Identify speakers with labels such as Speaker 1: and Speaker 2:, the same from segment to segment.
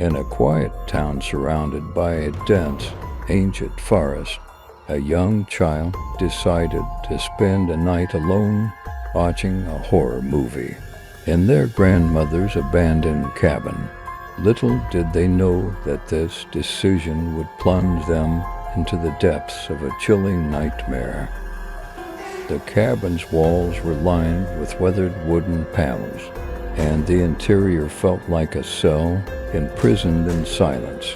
Speaker 1: In a quiet town surrounded by a dense, ancient forest, a young child decided to spend a night alone watching a horror movie in their grandmother's abandoned cabin. Little did they know that this decision would plunge them into the depths of a chilling nightmare. The cabin's walls were lined with weathered wooden panels, and the interior felt like a cell imprisoned in silence.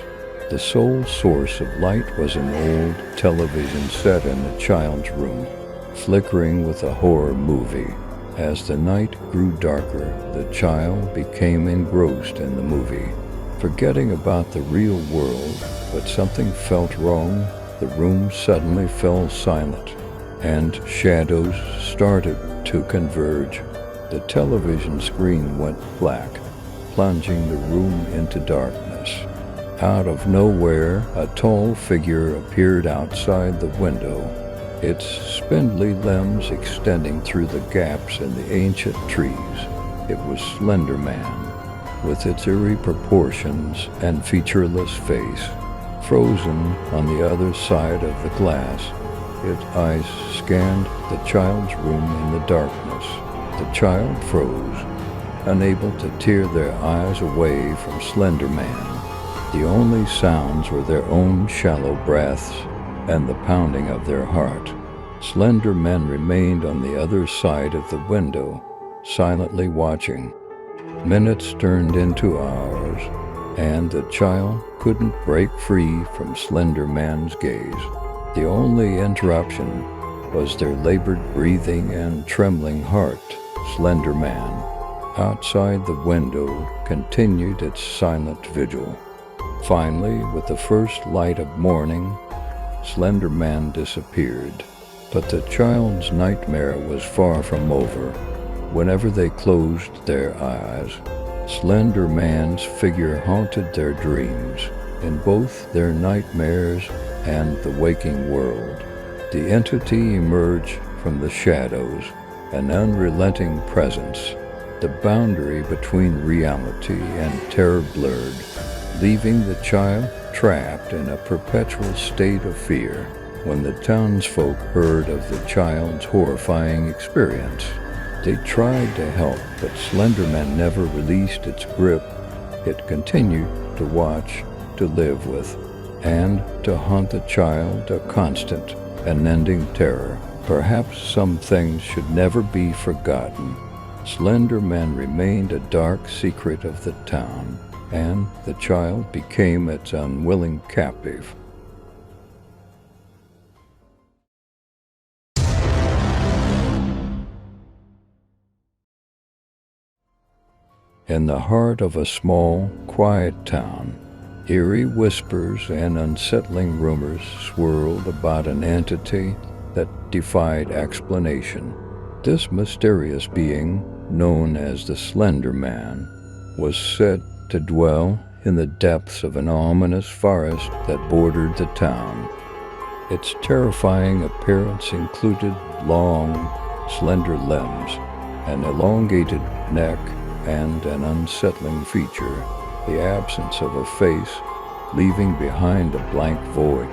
Speaker 1: The sole source of light was an old television set in the child's room, flickering with a horror movie. As the night grew darker, the child became engrossed in the movie, forgetting about the real world. But something felt wrong. The room suddenly fell silent, and shadows started to converge. The television screen went black, plunging the room into darkness. Out of nowhere, a tall figure appeared outside the window, its spindly limbs extending through the gaps in the ancient trees. It was Slender Man, with its eerie proportions and featureless face. Frozen on the other side of the glass, its eyes scanned the child's room in the darkness. The child froze, unable to tear their eyes away from Slender Man. The only sounds were their own shallow breaths and the pounding of their heart. Slender Man remained on the other side of the window, silently watching. Minutes turned into hours, and the child couldn't break free from Slender Man's gaze. The only interruption was their labored breathing and trembling heart. Slender Man, outside the window, continued its silent vigil. Finally, with the first light of morning, Slender Man disappeared. But the child's nightmare was far from over. Whenever they closed their eyes, Slender Man's figure haunted their dreams, in both their nightmares and the waking world. The entity emerged from the shadows, an unrelenting presence. The boundary between reality and terror blurred, leaving the child trapped in a perpetual state of fear. When the townsfolk heard of the child's horrifying experience, they tried to help, but Slender Man never released its grip. It continued to watch, to live with, and to haunt the child, a constant, unending terror. Perhaps some things should never be forgotten. Slender Man remained a dark secret of the town, and the child became its unwilling captive. In the heart of a small, quiet town, eerie whispers and unsettling rumors swirled about an entity that defied explanation. This mysterious being, known as the Slender Man, was said to dwell in the depths of an ominous forest that bordered the town. Its terrifying appearance included long, slender limbs, an elongated neck, and an unsettling feature, the absence of a face, leaving behind a blank void.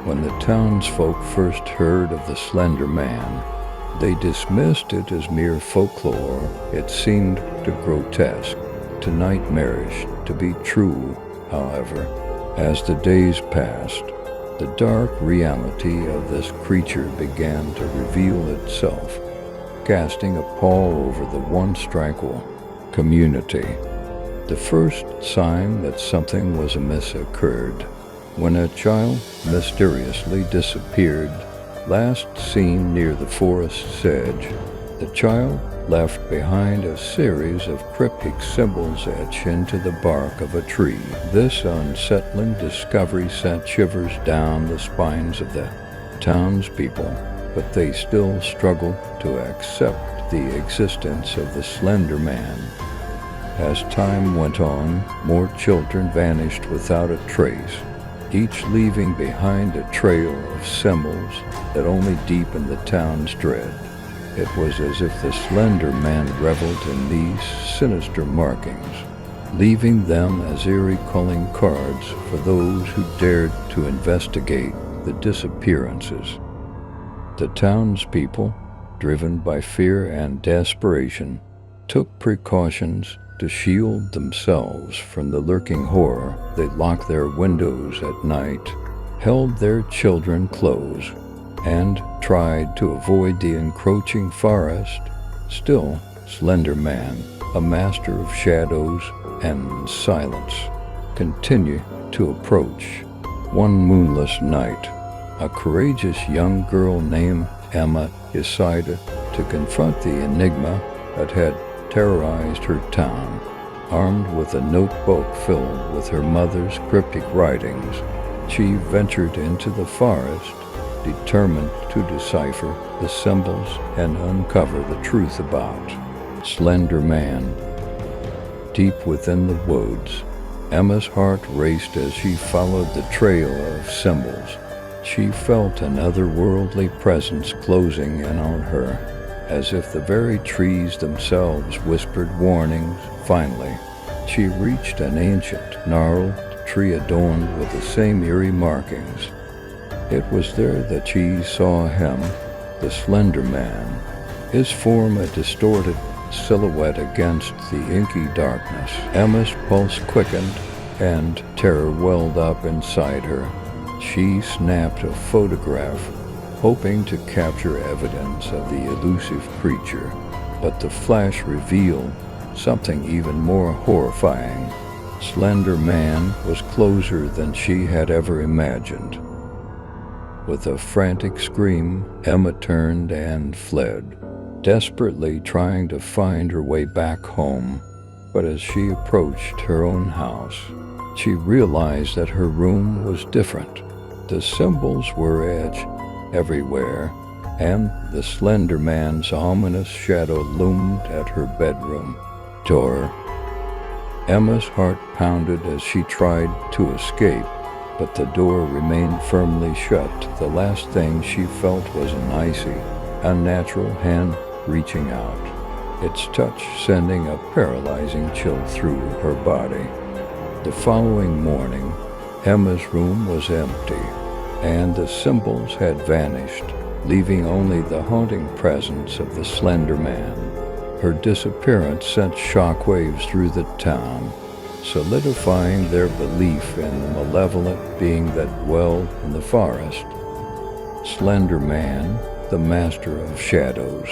Speaker 1: When the townsfolk first heard of the Slender Man, they dismissed it as mere folklore. It seemed too grotesque, too nightmarish to be true. However, as the days passed, the dark reality of this creature began to reveal itself, casting a pall over the once tranquil community. The first sign that something was amiss occurred when a child mysteriously disappeared, last seen near the forest's edge. The child left behind a series of cryptic symbols etched into the bark of a tree. This unsettling discovery sent shivers down the spines of the townspeople, but they still struggled to accept the existence of the Slender Man. As time went on, more children vanished without a trace, each leaving behind a trail of symbols that only deepened the town's dread. It was as if the Slender Man reveled in these sinister markings, leaving them as eerie calling cards for those who dared to investigate the disappearances. The townspeople, driven by fear and desperation, took precautions to shield themselves from the lurking horror. They locked their windows at night, held their children close, and tried to avoid the encroaching forest. Still, Slender Man, a master of shadows and silence, continued to approach. One moonless night, a courageous young girl named Emma decided to confront the enigma that had terrorized her town. Armed with a notebook filled with her mother's cryptic writings, she ventured into the forest, determined to decipher the symbols and uncover the truth about Slender Man. Deep within the woods, Emma's heart raced as she followed the trail of symbols. She felt an otherworldly presence closing in on her, as if the very trees themselves whispered warnings. Finally, she reached an ancient, gnarled tree adorned with the same eerie markings. It was there that she saw him, the Slender Man, his form a distorted silhouette against the inky darkness. Emma's pulse quickened, and terror welled up inside her. She snapped a photograph, hoping to capture evidence of the elusive creature, but the flash revealed something even more horrifying. Slender Man was closer than she had ever imagined. With a frantic scream, Emma turned and fled, desperately trying to find her way back home. But as she approached her own house, she realized that her room was different. The symbols were etched everywhere, and the Slender Man's ominous shadow loomed at her bedroom door. Emma's heart pounded as she tried to escape, but the door remained firmly shut. The last thing she felt was an icy, unnatural hand reaching out, its touch sending a paralyzing chill through her body. The following morning, Emma's room was empty, and the symbols had vanished, leaving only the haunting presence of the Slender Man. Her disappearance sent shockwaves through the town, solidifying their belief in the malevolent being that dwelled in the forest. Slender Man, the master of shadows,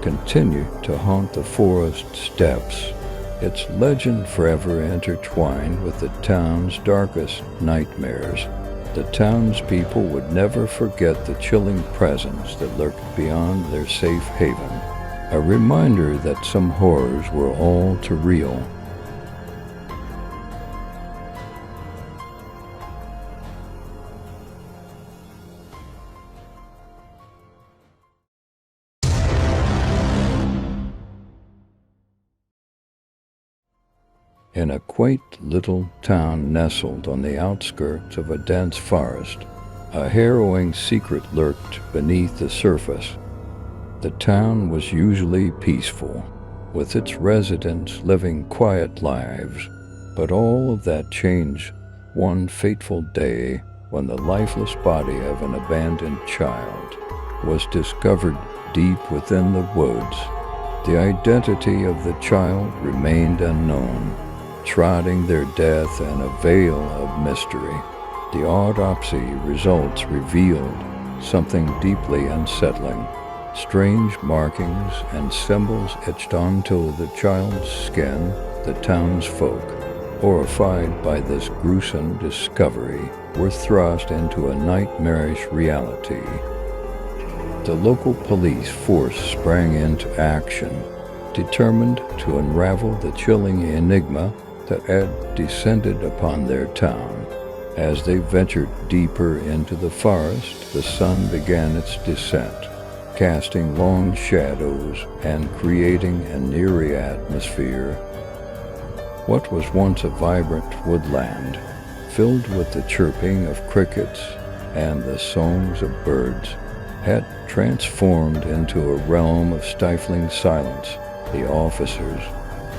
Speaker 1: continued to haunt the forest's depths, its legend forever intertwined with the town's darkest nightmares. The townspeople would never forget the chilling presence that lurked beyond their safe haven, a reminder that some horrors were all too real. In a quaint little town nestled on the outskirts of a dense forest, a harrowing secret lurked beneath the surface. The town was usually peaceful, with its residents living quiet lives, but all of that changed one fateful day when the lifeless body of an abandoned child was discovered deep within the woods. The identity of the child remained unknown, shrouding their death in a veil of mystery. The autopsy results revealed something deeply unsettling. Strange markings and symbols etched onto the child's skin. The townsfolk, horrified by this gruesome discovery, were thrust into a nightmarish reality. The local police force sprang into action, determined to unravel the chilling enigma that had descended upon their town. As they ventured deeper into the forest, the sun began its descent, casting long shadows and creating an eerie atmosphere. What was once a vibrant woodland, filled with the chirping of crickets and the songs of birds, had transformed into a realm of stifling silence. The officers,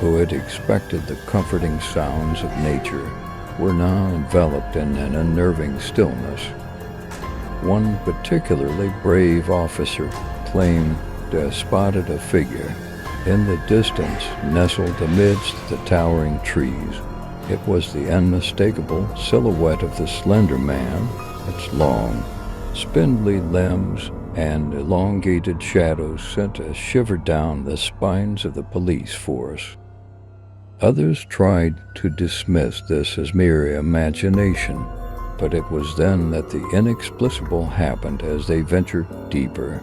Speaker 1: who had expected the comforting sounds of nature, were now enveloped in an unnerving stillness. One particularly brave officer claimed to have spotted a figure in the distance nestled amidst the towering trees. It was the unmistakable silhouette of the Slender Man. Its long, spindly limbs and elongated shadows sent a shiver down the spines of the police force. Others tried to dismiss this as mere imagination, but it was then that the inexplicable happened. As they ventured deeper,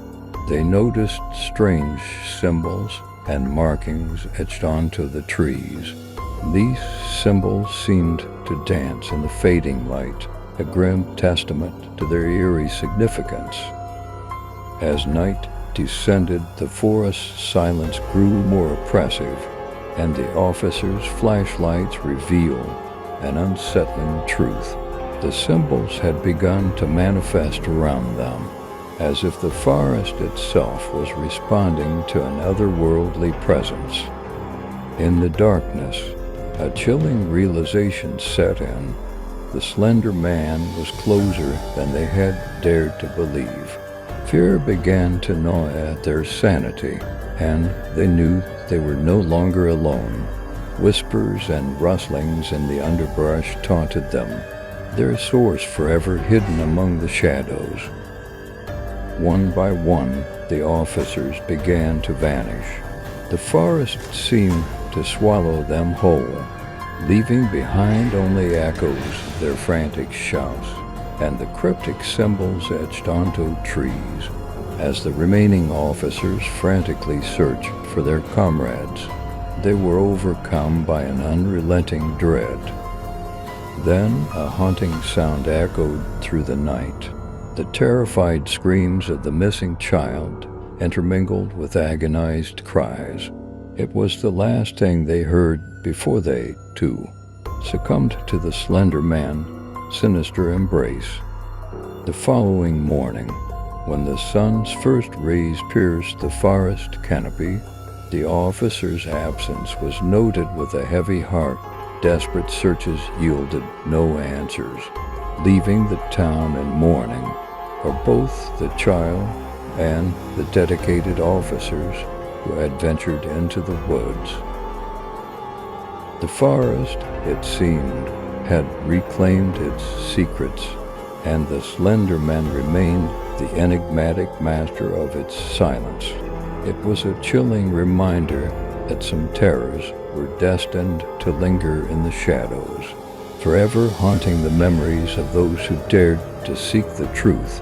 Speaker 1: they noticed strange symbols and markings etched onto the trees. These symbols seemed to dance in the fading light, a grim testament to their eerie significance. As night descended, the forest's silence grew more oppressive, and the officers' flashlights revealed an unsettling truth. The symbols had begun to manifest around them, as if the forest itself was responding to an otherworldly presence. In the darkness, a chilling realization set in. The Slender Man was closer than they had dared to believe. Fear began to gnaw at their sanity, and they knew they were no longer alone. Whispers and rustlings in the underbrush taunted them, their source forever hidden among the shadows. One by one, the officers began to vanish. The forest seemed to swallow them whole, leaving behind only echoes of their frantic shouts and the cryptic symbols etched onto trees. As the remaining officers frantically searched for their comrades, they were overcome by an unrelenting dread. Then a haunting sound echoed through the night, the terrified screams of the missing child intermingled with agonized cries. It was the last thing they heard before they, too, succumbed to the Slender Man's sinister embrace. The following morning, when the sun's first rays pierced the forest canopy, the officer's absence was noted with a heavy heart. Desperate searches yielded no answers, leaving the town in mourning for both the child and the dedicated officers who had ventured into the woods. The forest, it seemed, had reclaimed its secrets, and the Slender Man remained the enigmatic master of its silence. It was a chilling reminder that some terrors were destined to linger in the shadows, forever haunting the memories of those who dared to seek the truth